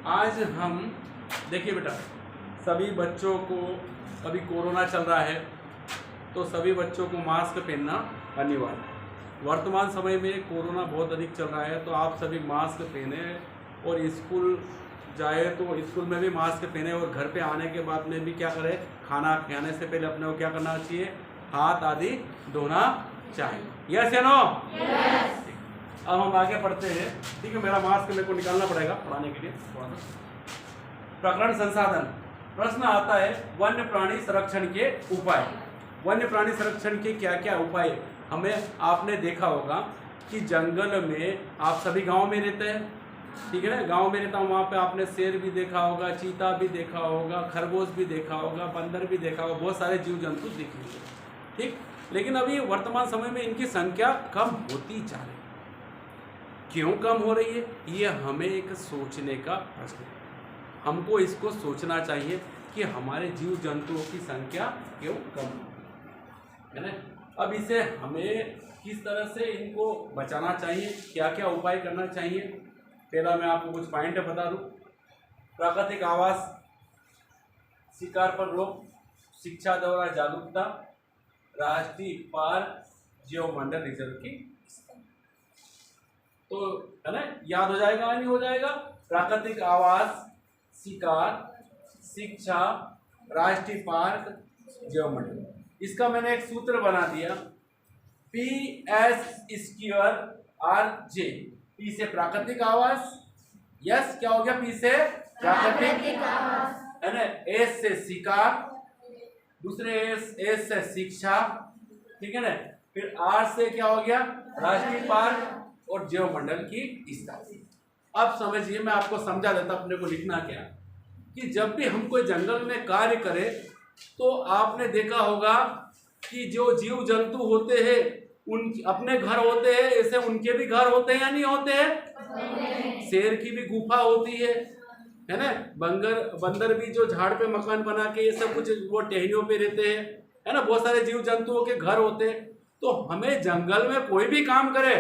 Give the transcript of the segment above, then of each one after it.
आज हम देखिए बेटा, सभी बच्चों को, अभी कोरोना चल रहा है तो सभी बच्चों को मास्क पहनना अनिवार्य है। वर्तमान समय में कोरोना बहुत अधिक चल रहा है तो आप सभी मास्क पहने और स्कूल जाए तो स्कूल में भी मास्क पहने और घर पे आने के बाद में भी क्या करें, खाना खाने से पहले अपने को क्या करना चाहिए, हाथ आदि धोना चाहिए। यस या नो? यस। अब हम आगे पढ़ते हैं। ठीक है, मेरा मास्क मेरे को निकालना पड़ेगा पढ़ाने के लिए। प्रकरण संसाधन। प्रश्न आता है वन्य प्राणी संरक्षण के उपाय। वन्य प्राणी संरक्षण के क्या क्या उपाय हमें, आपने देखा होगा कि जंगल में, आप सभी गांव में रहते हैं, ठीक है ना, गांव में रहता हूँ, वहाँ पे आपने शेर भी देखा होगा, चीता भी देखा होगा, खरगोश भी देखा होगा, बंदर भी देखा होगा, बहुत सारे जीव जंतु दिखेंगे। ठीक, लेकिन अभी वर्तमान समय में इनकी संख्या कम होती जा रही है। क्यों कम हो रही है, ये हमें एक सोचने का प्रश्न है। हमको इसको सोचना चाहिए कि हमारे जीव जंतुओं की संख्या क्यों कम है ना। अब इसे हमें किस तरह से इनको बचाना चाहिए, क्या क्या उपाय करना चाहिए, पहला मैं आपको कुछ पॉइंट बता दूं। प्राकृतिक आवास, शिकार पर रोक, शिक्षा द्वारा जागरूकता, राष्ट्रीय पार्क, जीव मंडल रिजर्व की, तो है ना, याद हो जाएगा नहीं हो जाएगा। प्राकृतिक आवास, शिकार, शिक्षा, राष्ट्रीय पार्क, जीव मंडल। इसका मैंने एक सूत्र बना दिया, PS²RJ। पी से प्राकृतिक आवास, यस क्या हो गया, पी से प्राकृतिक आवास है ना, एस से शिकार, दूसरे एस से शिक्षा, ठीक है ना, फिर आर से क्या हो गया, राष्ट्रीय पार्क और जीव मंडल की स्थिति। अब समझिए, मैं आपको समझा देता, अपने को लिखना क्या, कि जब भी हम कोई जंगल में कार्य करें तो आपने देखा होगा कि जो जीव जंतु होते हैं उन अपने घर होते हैं, ऐसे उनके भी घर होते हैं या नहीं होते हैं। शेर की भी गुफा होती है ना, बंदर भी जो झाड़ पे मकान बना के ये सब कुछ वो टहनियों पे रहते हैं, है ना, बहुत सारे जीव जंतुओं के घर होते हैं। तो हमें जंगल में कोई भी काम करे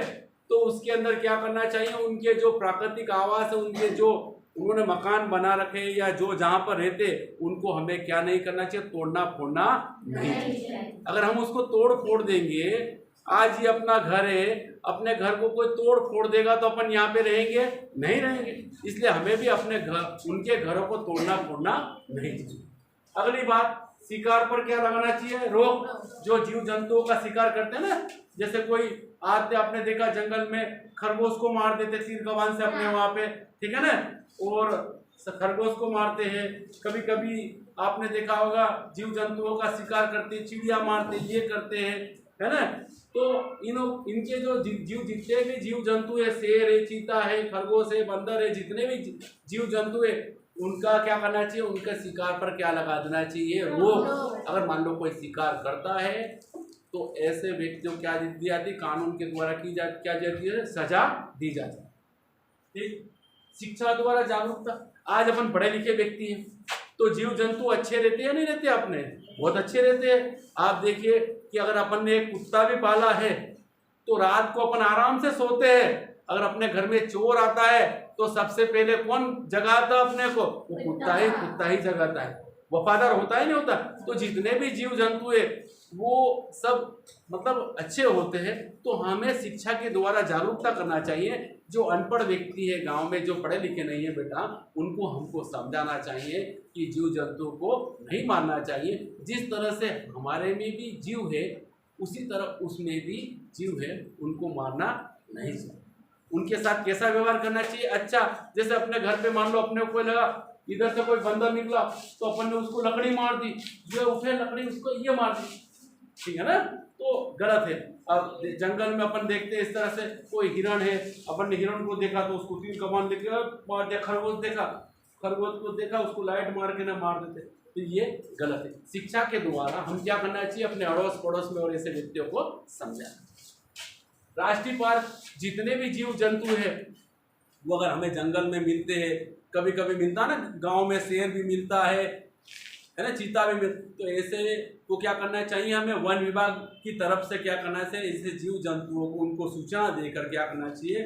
तो उसके अंदर क्या करना चाहिए, उनके जो प्राकृतिक आवास है, उनके जो उन्होंने मकान बना रखे या जो जहाँ पर रहते, उनको हमें क्या नहीं करना चाहिए, तोड़ना फोड़ना नहीं चाहिए। अगर हम उसको तोड़ फोड़ देंगे, आज ही अपना घर है, अपने घर को कोई तोड़ फोड़ देगा तो अपन यहाँ पे रहेंगे नहीं रहेंगे। इसलिए हमें भी अपने घर, उनके घरों को तोड़ना फोड़ना नहीं चाहिए। अगली बात, शिकार पर क्या लगाना चाहिए, रोक। जो जीव जंतुओं का शिकार करते हैं ना, जैसे कोई आते, आपने देखा जंगल में खरगोश को मार देते तीर कमान से अपने वहां पे, ठीक है ना, और खरगोश को मारते हैं। कभी कभी आपने देखा होगा जीव जंतुओं का शिकार करते, चिड़िया मारते, ये करते हैं, है ना। तो इनके जो जीव, जितने भी जीव जंतु है, शेर है, चीता है, खरगोश है, बंदर है, जितने भी जीव जंतु है, उनका क्या करना चाहिए, उनके शिकार पर क्या लगा देना चाहिए, रोक। अगर मान लो कोई शिकार करता है तो ऐसे व्यक्तियों को क्या दी जाती, कानून के द्वारा की जाती, क्या जाती है, सजा दी जाती है। ठीक, शिक्षा द्वारा जागरूकता। आज अपन पढ़े लिखे व्यक्ति हैं तो जीव जंतु अच्छे रहते हैं नहीं रहते, अपने बहुत अच्छे रहते हैं। आप देखिए कि अगर अपन ने एक कुत्ता भी पाला है तो रात को अपन आराम से सोते हैं। अगर अपने घर में चोर आता है तो सबसे पहले कौन जगाता अपने को, वो कुत्ता ही जगाता है, वफादार होता है नहीं होता। तो जितने भी जीव जंतु है वो सब मतलब अच्छे होते हैं। तो हमें शिक्षा के द्वारा जागरूकता करना चाहिए। जो अनपढ़ व्यक्ति है गांव में, जो पढ़े लिखे नहीं है बेटा, उनको हमको समझाना चाहिए कि जीव जंतु को नहीं मारना चाहिए। जिस तरह से हमारे में भी जीव है उसी तरह उसमें भी जीव है, उनको मारना नहीं चाहिए। उनके साथ कैसा व्यवहार करना चाहिए, अच्छा, जैसे अपने घर पे मान लो अपने को लगा इधर से कोई बंदर निकला तो अपन ने उसको लकड़ी मार दी, ये उठे लकड़ी उसको ये मार दी, ठीक है ना, तो गलत है। अब जंगल में अपन देखते हैं इस तरह से, कोई हिरण है, अपन ने हिरण को देखा तो उसको तीर कमान लेके मार दिया, खरगोश को देखा उसको लाइट मार के ना मार देते, तो ये गलत है। शिक्षा के द्वारा हम क्या करना चाहिए, अपने अड़ोस पड़ोस में और ऐसे व्यक्तियों को समझाना। राष्ट्रीय पार्क, जितने भी जीव जंतु है वो अगर हमें जंगल में मिलते हैं, कभी कभी मिलता है ना, गांव में शेर भी मिलता है ना, चीता भी मिलता, तो ऐसे को क्या करना चाहिए, हमें वन विभाग की तरफ से क्या करना चाहिए, ऐसे जीव जंतुओं को उनको सूचना देकर क्या करना चाहिए,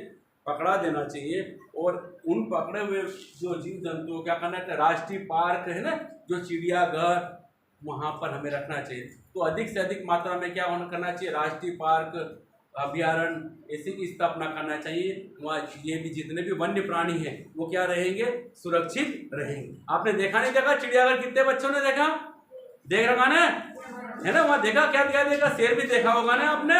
पकड़ा देना चाहिए और उन पकड़े हुए जो जीव जंतुओं क्या करना चाहिए, राष्ट्रीय पार्क है ना, जो चिड़ियाघर, वहाँ पर हमें रखना चाहिए। तो अधिक से अधिक मात्रा में क्या करना चाहिए, राष्ट्रीय पार्क, अभ्यारण्य ऐसी की स्थापना करना चाहिए। वहाँ ये भी जितने भी वन्य प्राणी हैं वो क्या रहेंगे, सुरक्षित रहेंगे। आपने देखा नहीं देखा चिड़ियाघर, कितने बच्चों ने देखा, देख रखा ना, है ना, वहाँ देखा क्या क्या देखा, शेर भी देखा होगा ना आपने,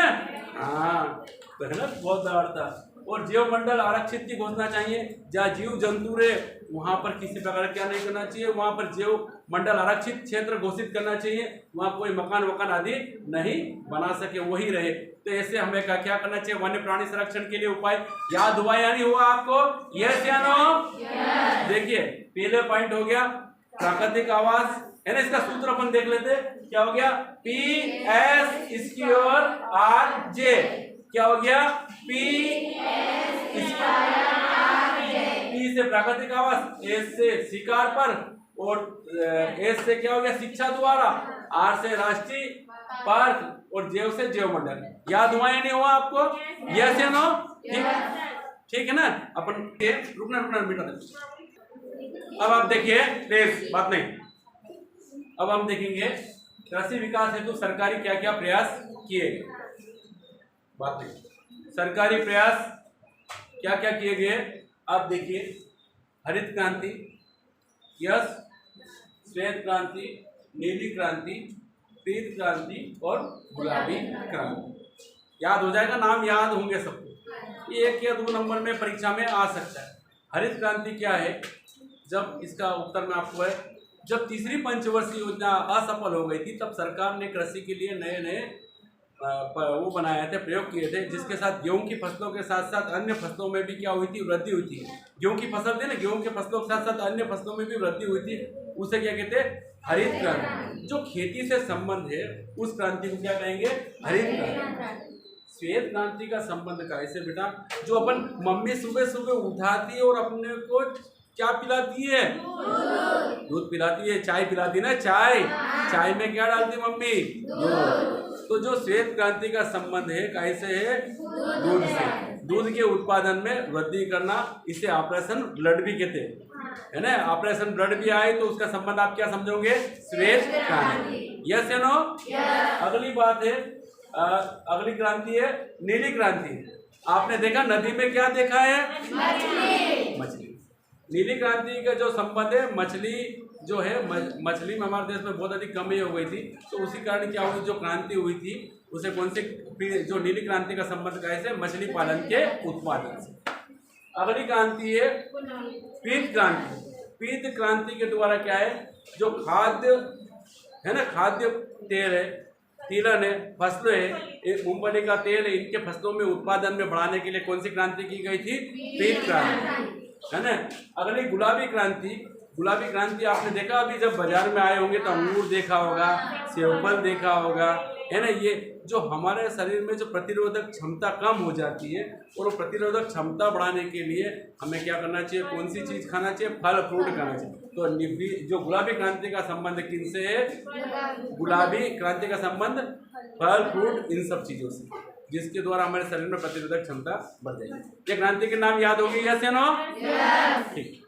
हाँ, तो है ना, बहुत बड़ा था। और जीव मंडल आरक्षित की घोषणा चाहिए, जहाँ जीव जंतु रहे वहाँ पर किसी प्रकार क्या नहीं करना चाहिए, वहाँ पर जीव मंडल आरक्षित क्षेत्र घोषित करना चाहिए, वहाँ कोई मकान वकान आदि नहीं बना सके, वही रहे। तो ऐसे हमें क्या करना चाहिए, वन्य प्राणी संरक्षण के लिए उपाय याद हुआ या नहीं हुआ आपको, यस या नो? देखिए पहले पॉइंट हो गया प्राकृतिक आवास, है ना, इसका सूत्र अपन देख लेते, क्या हो गया, PS² क्या हो गया, P से प्राकृतिक आवास, S से शिकार पर, और S से क्या हो गया, शिक्षा द्वारा, R से राष्ट्रीय पार्क, और जेव से जैव मंडल। याद हुआ या नहीं हुआ आपको, यस या नो? ठीक है ना। अपन रुकना मिटा दे। अब आप देखिए, बात नहीं, अब हम देखेंगे कृषि विकास हेतु सरकारी क्या क्या प्रयास किए गए। बात नहीं, सरकारी प्रयास क्या क्या किए गए। आप देखिए, हरित क्रांति, यस, श्वेत क्रांति, नीली क्रांति, पीत क्रांति और गुलाबी क्रांति। याद हो जाएगा, नाम याद होंगे सबको, ये 1 या 2 नंबर में परीक्षा में आ सकता है। हरित क्रांति क्या है, जब इसका उत्तर में आपको है, जब तीसरी पंचवर्षीय योजना असफल हो गई थी तब सरकार ने कृषि के लिए नए नए वो बनाए थे, प्रयोग किए थे, जिसके साथ गेहूं की फसलों के साथ साथ अन्य फसलों में भी क्या हुई थी, वृद्धि हुई थी। गेहूं की फसल थी ना, गेहूं के फसलों के साथ साथ अन्य फसलों में भी वृद्धि हुई थी, उसे क्या कहते हैं, हरित क्रांति। जो खेती से संबंध है उस क्रांति को क्या कहेंगे, हरित क्रांति। श्वेत क्रांति का संबंध कैसे बेटा, जो अपन मम्मी सुबह सुबह उठाती है और अपने को क्या पिलाती है, दूध पिलाती है, चाय पिलाती ना, चाय में क्या डालती मम्मी, दूध। तो जो श्वेत क्रांति का संबंध है कैसे है, दूध से, दूध के उत्पादन में वृद्धि करना, इसे ऑपरेशन ब्लड भी कहते हैं, है ना। ऑपरेशन ब्लड भी आए तो उसका संबंध आप क्या समझोगे, श्वेत क्रांति, यस या नो? अगली बात है, अगली क्रांति है नीली क्रांति। आपने देखा नदी में क्या देखा है, मछली। नीली क्रांति का जो संबंध है, मछली जो है, मछली में हमारे देश में बहुत अधिक कमी हो गई थी, तो उसी कारण क्या हुई, जो क्रांति हुई थी उसे कौन से, जो नीली क्रांति का संबंध कैसे, मछली पालन के उत्पादन से। अगली क्रांति है पीत क्रांति। पीत क्रांति के द्वारा क्या है, जो खाद्य है ना, खाद्य तेल है, तिलहन है, फसलें है, मूंगफली का तेल है, इनके फसलों में उत्पादन में बढ़ाने के लिए कौन सी क्रांति की गई थी, पीत क्रांति, है ना। अगली गुलाबी क्रांति। गुलाबी क्रांति आपने देखा, अभी जब बाजार में आए होंगे तो अंगूर देखा होगा, सेवफल देखा होगा, है ना। ये जो हमारे शरीर में जो प्रतिरोधक क्षमता कम हो जाती है, और वो प्रतिरोधक क्षमता बढ़ाने के लिए हमें क्या करना चाहिए, कौन सी चीज़ खाना चाहिए, फल फ्रूट खाना चाहिए। तो जो गुलाबी क्रांति का संबंध किनसे है, गुलाबी क्रांति का संबंध फल फ्रूट इन सब चीज़ों से, जिसके द्वारा हमारे शरीर में प्रतिरोधक क्षमता बढ़ जाएगी। ये क्रांति के नाम याद होगी, यस या नो? ठीक।